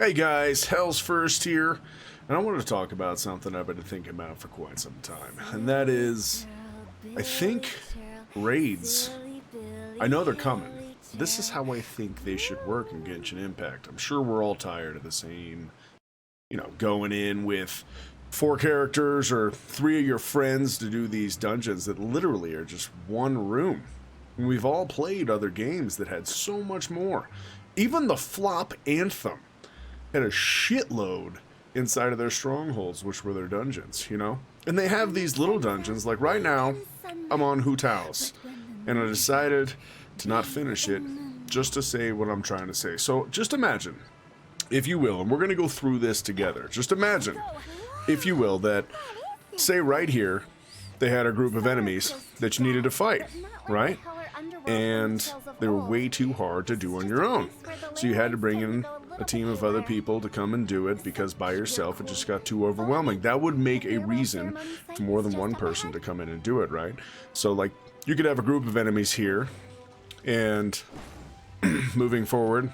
Hey guys, Hell's First here, and I wanted to talk about something I've been thinking about for quite some time, and that is, I think, raids. I know they're coming. This is how I think they should work in Genshin Impact. I'm sure we're all tired of the same, going in with 4 characters or 3 of your friends to do these dungeons that literally are just one room. And we've all played other games that had so much more. Even the flop Anthem had a shitload inside of their strongholds, which were their dungeons, And they have these little dungeons, like right now, I'm on Hu Tao's, and I decided to not finish it, just to say what I'm trying to say. So, just imagine, if you will, and we're going to go through this together, just imagine, if you will, that, say right here, they had a group of enemies that you needed to fight, right? And they were way too hard to do on your own. So you had to bring in a team of other people to come and do it, because by yourself it just got too overwhelming. That would make a reason for more than one person to come in and do it, right? So like, you could have a group of enemies here, and moving forward,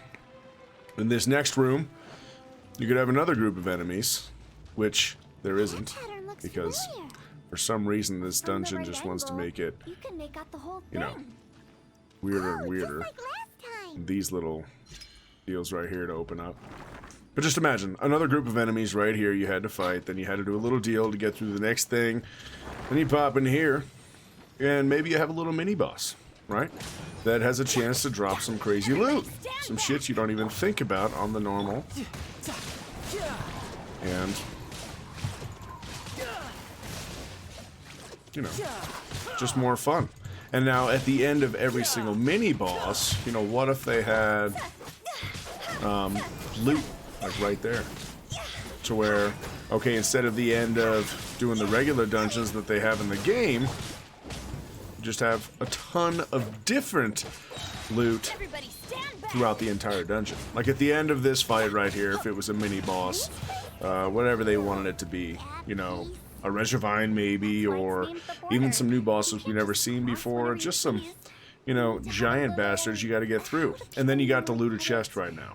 in this next room, you could have another group of enemies, which there isn't, because for some reason this dungeon just wants to make it, weirder and weirder. These little deals right here to open up. But just imagine, another group of enemies right here you had to fight, then you had to do a little deal to get through the next thing, then you pop in here, and maybe you have a little mini-boss, right? That has a chance to drop some crazy loot. Some shit you don't even think about on the normal. And, just more fun. And now, at the end of every single mini-boss, what if they had loot, like right there? To where, okay, instead of the end of doing the regular dungeons that they have in the game, you just have a ton of different loot throughout the entire dungeon. Like at the end of this fight right here, if it was a mini-boss, whatever they wanted it to be, a Regivine maybe, or even some new bosses we've never seen before, just some, giant bastards you got to get through. And then you got to loot a chest right now.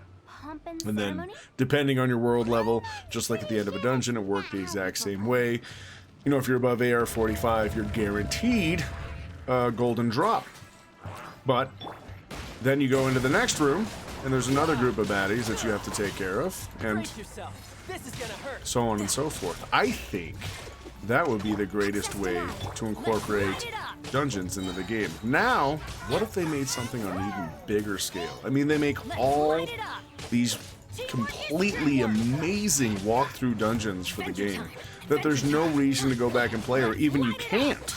And then, depending on your world level, just like at the end of a dungeon, it worked the exact same way. If you're above AR 45, you're guaranteed a golden drop. But then you go into the next room, and there's another group of baddies that you have to take care of, and so on and so forth. I think that would be the greatest way to incorporate dungeons into the game. Now, what if they made something on an even bigger scale? I mean, they make all these completely amazing walkthrough dungeons for the game that there's no reason to go back and play, or even you can't,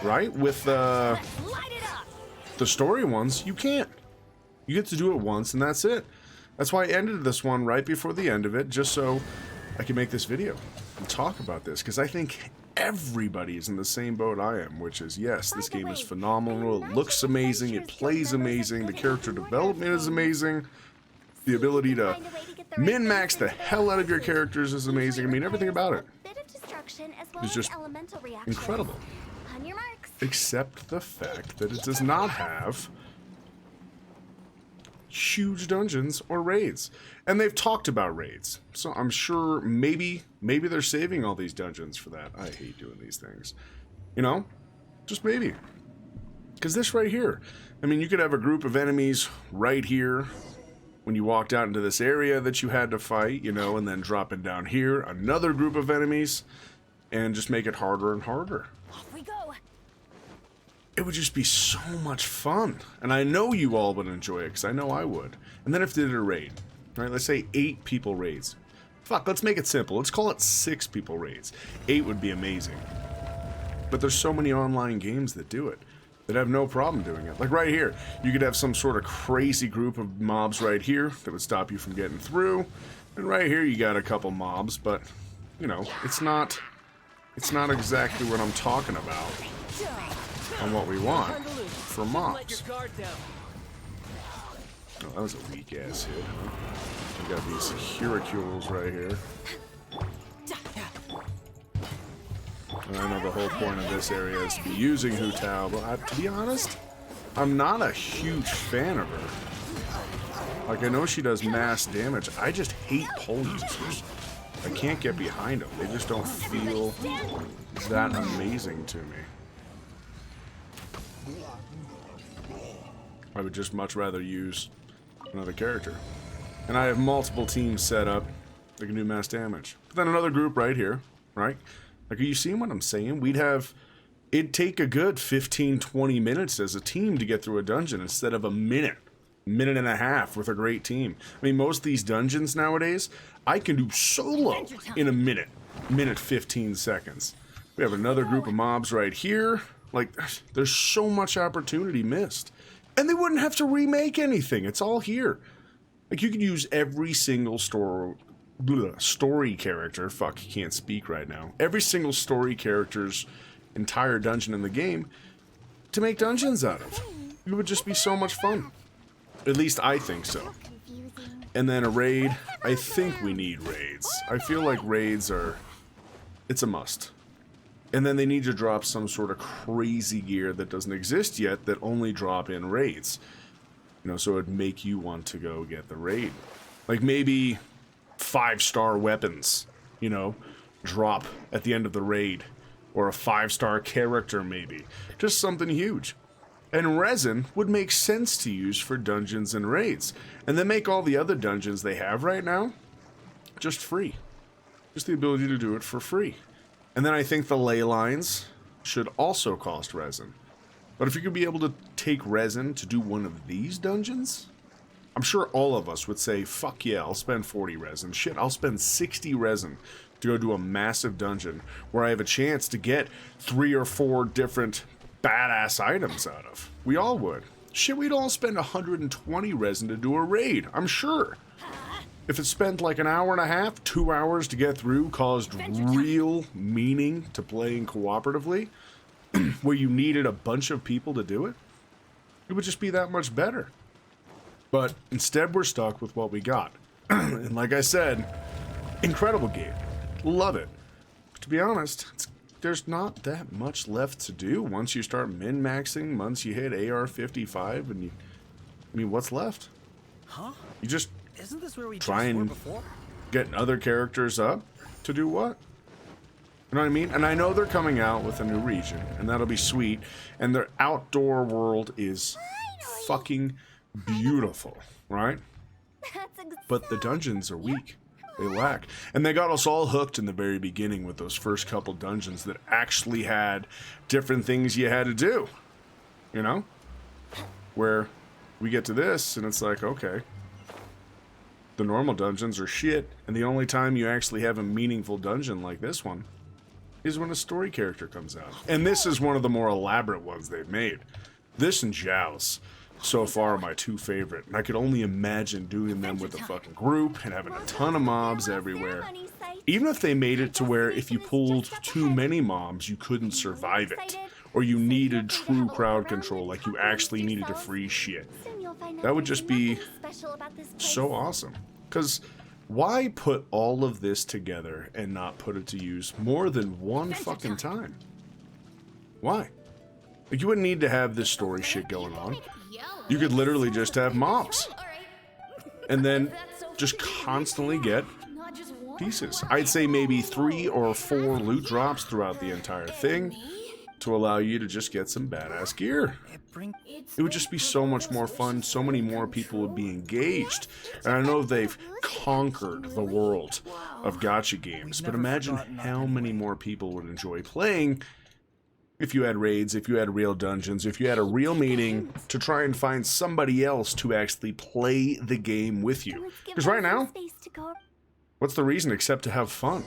right? With the story ones, you can't. You get to do it once, and that's it. That's why I ended this one right before the end of it, just so I can make this video and talk about this, because I think everybody is in the same boat I am, which is, yes, this game is phenomenal, it looks amazing, it plays amazing, the character development is amazing, the ability to min-max the hell out of your characters is amazing. I mean, everything about it is just incredible. Except the fact that it does not have huge dungeons or raids. And they've talked about raids, so I'm sure maybe they're saving all these dungeons for that. I hate doing these things, just maybe, because this right here, I mean, you could have a group of enemies right here when you walked out into this area that you had to fight, and then dropping down here, another group of enemies, and just make it harder and harder. Off we go. It would just be so much fun. And I know you all would enjoy it, because I know I would. And then if they did a raid, right? Let's say 8 people raids. Fuck, let's make it simple. Let's call it 6 people raids. 8 would be amazing. But there's so many online games that do it, that have no problem doing it. Like right here, you could have some sort of crazy group of mobs right here that would stop you from getting through. And right here you got a couple mobs, but, it's not exactly what I'm talking about. On what we want for mobs. Oh, that was a weak ass hit, huh? We got these Huracules right here. And I know the whole point of this area is to be using Hu Tao, but to be honest, I'm not a huge fan of her. Like, I know she does mass damage. I just hate pole users. I can't get behind them. They just don't feel that amazing to me. I would just much rather use another character. And I have multiple teams set up that can do mass damage. But then another group right here, right? Like, are you seeing what I'm saying? It'd take a good 15-20 minutes as a team to get through a dungeon instead of a minute and a half with a great team. I mean, most of these dungeons nowadays, I can do solo in a minute 15 seconds. We have another group of mobs right here. Like, there's so much opportunity missed. And they wouldn't have to remake anything. It's all here. Like, you could use every single story character. Fuck, you can't speak right now. Every single story character's entire dungeon in the game to make dungeons out of. It would just be so much fun. At least I think so. And then a raid. I think we need raids. I feel like raids it's a must. And then they need to drop some sort of crazy gear that doesn't exist yet that only drop in raids. You know, so it'd make you want to go get the raid. Like maybe 5-star weapons, you know, drop at the end of the raid. Or a 5-star character maybe. Just something huge. And resin would make sense to use for dungeons and raids. And then make all the other dungeons they have right now just free. Just the ability to do it for free. And then I think the ley lines should also cost resin. But if you could be able to take resin to do one of these dungeons, I'm sure all of us would say, fuck yeah, I'll spend 40 resin. Shit, I'll spend 60 resin to go do a massive dungeon where I have a chance to get 3 or 4 different badass items out of. We all would. Shit, we'd all spend 120 resin to do a raid, I'm sure. If it spent like an hour and a half, 2 hours to get through, caused real meaning to playing cooperatively, where you needed a bunch of people to do it, it would just be that much better. But instead we're stuck with what we got. And like I said, incredible game. Love it. But to be honest, there's not that much left to do once you start min-maxing, once you hit AR-55, and I mean, what's left? Huh? You just Isn't this where we try and before? get other characters up to do what? You know what I mean? And I know they're coming out with a new region, and that'll be sweet, and their outdoor world is fucking beautiful, right? But the dungeons are weak. They lack. And they got us all hooked in the very beginning with those first couple dungeons that actually had different things you had to do. You know? Where we get to this, and it's like, okay, the normal dungeons are shit, and the only time you actually have a meaningful dungeon like this one is when a story character comes out. And this is one of the more elaborate ones they've made. This and Joust so far are my 2 favorite, and I could only imagine doing them with a fucking group and having a ton of mobs everywhere. Even if they made it to where if you pulled too many mobs, you couldn't survive it, or you needed true crowd control, like you actually needed to freeze shit. That would just be so awesome. Because why put all of this together and not put it to use more than one fucking time? Why? Like, you wouldn't need to have this story shit going on. You could literally just have mobs. And then just constantly get pieces. I'd say maybe 3 or 4 loot drops throughout the entire thing to allow you to just get some badass gear. It would just be so much more fun. So many more people would be engaged. And I know they've conquered the world of gacha games, but imagine how many more people would enjoy playing if you had raids, if you had real dungeons, if you had a real meeting to try and find somebody else to actually play the game with you. Because right now, what's the reason except to have fun?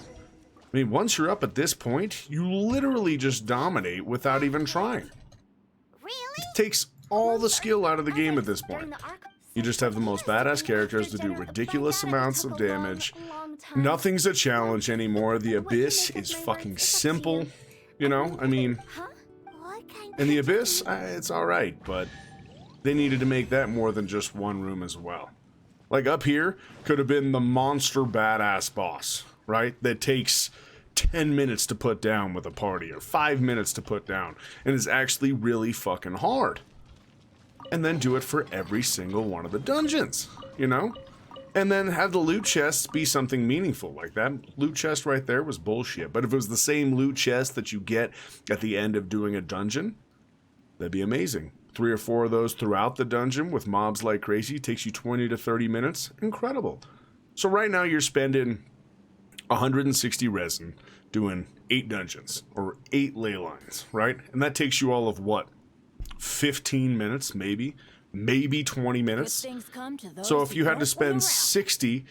I mean, once you're up at this point, you literally just dominate without even trying. It takes all the skill out of the game at this point. You just have the most badass characters to do ridiculous amounts of damage. Nothing's a challenge anymore. The Abyss is fucking simple. You know, I mean, and the Abyss, it's alright, but they needed to make that more than just one room as well. Like up here, could have been the monster badass boss, right? That takes 10 minutes to put down with a party, or 5 minutes to put down, and is actually really fucking hard. And then do it for every single one of the dungeons. you know? And then have the loot chests be something meaningful. Like that loot chest right there was bullshit. But if it was the same loot chest that you get at the end of doing a dungeon, that'd be amazing. 3 or 4 of those throughout the dungeon with mobs like crazy takes you 20 to 30 minutes. Incredible. So right now you're spending 160 resin doing 8 dungeons or 8 ley lines, right? And that takes you all of what? 15 minutes, maybe 20 minutes. So if you had to spend 60,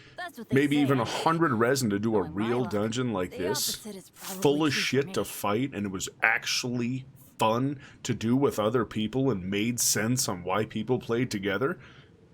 maybe even 100 resin to do a real dungeon like this, full of shit to fight, and it was actually fun to do with other people and made sense on why people played together,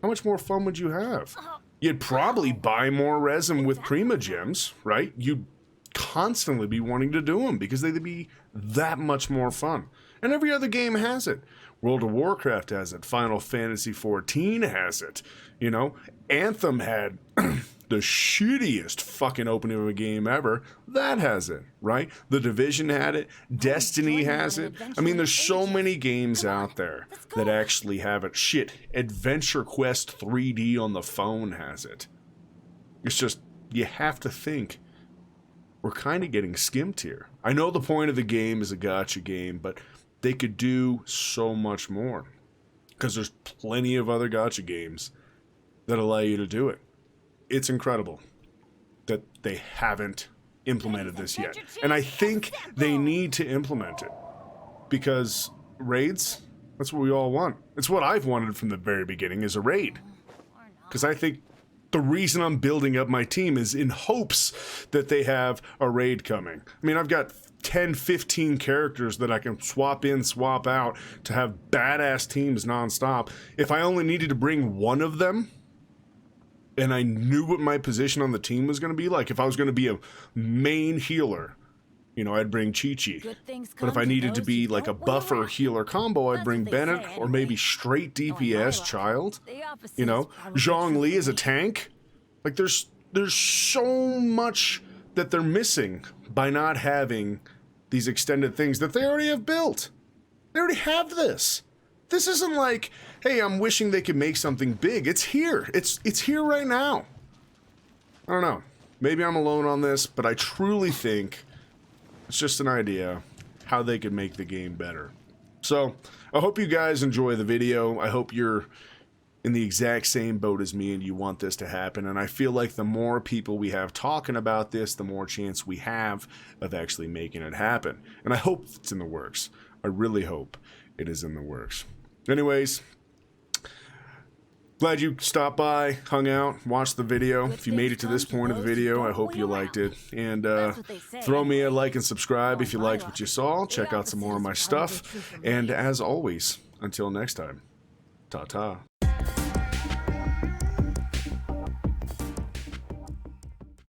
how much more fun would you have? You'd probably buy more resin with Prima Gems, right? You'd constantly be wanting to do them because they'd be that much more fun. And every other game has it. World of Warcraft has it. Final Fantasy XIV has it. You know, Anthem had the shittiest fucking opening of a game ever. That has it, right? The Division had it. Destiny has it. I mean, there's so many games out there that actually have it. Shit, Adventure Quest 3D on the phone has it. It's just, you have to think, we're kind of getting skimped here. I know the point of the game is a gacha game, but they could do so much more because there's plenty of other gacha games that allow you to do it. It's incredible that they haven't implemented this yet. And I think they need to implement it because raids, that's what we all want. It's what I've wanted from the very beginning, is a raid. Because I think the reason I'm building up my team is in hopes that they have a raid coming. I mean, I've got 10, 15 characters that I can swap in, swap out to have badass teams nonstop. If I only needed to bring one of them, and I knew what my position on the team was going to be, like if I was going to be a main healer, you know, I'd bring Chi-Chi. But if I needed to be like a buffer healer combo, I'd bring Bennett, or maybe straight DPS Child. You know, Zhongli is a tank. Like there's so much that they're missing by not having these extended things that they already have built. They already have this. This isn't like, hey, I'm wishing they could make something big. It's here. It's here right now. I don't know. Maybe I'm alone on this, but I truly think it's just an idea how they could make the game better. So, I hope you guys enjoy the video. I hope you're in the exact same boat as me and you want this to happen. And I feel like the more people we have talking about this, the more chance we have of actually making it happen. And I hope it's in the works. I really hope it is in the works. Anyways, glad you stopped by, hung out, watched the video. If you made it to this point of the video, I hope you liked it. And throw me a like and subscribe if you liked what you saw. Check out some more of my stuff. And as always, until next time, ta-ta.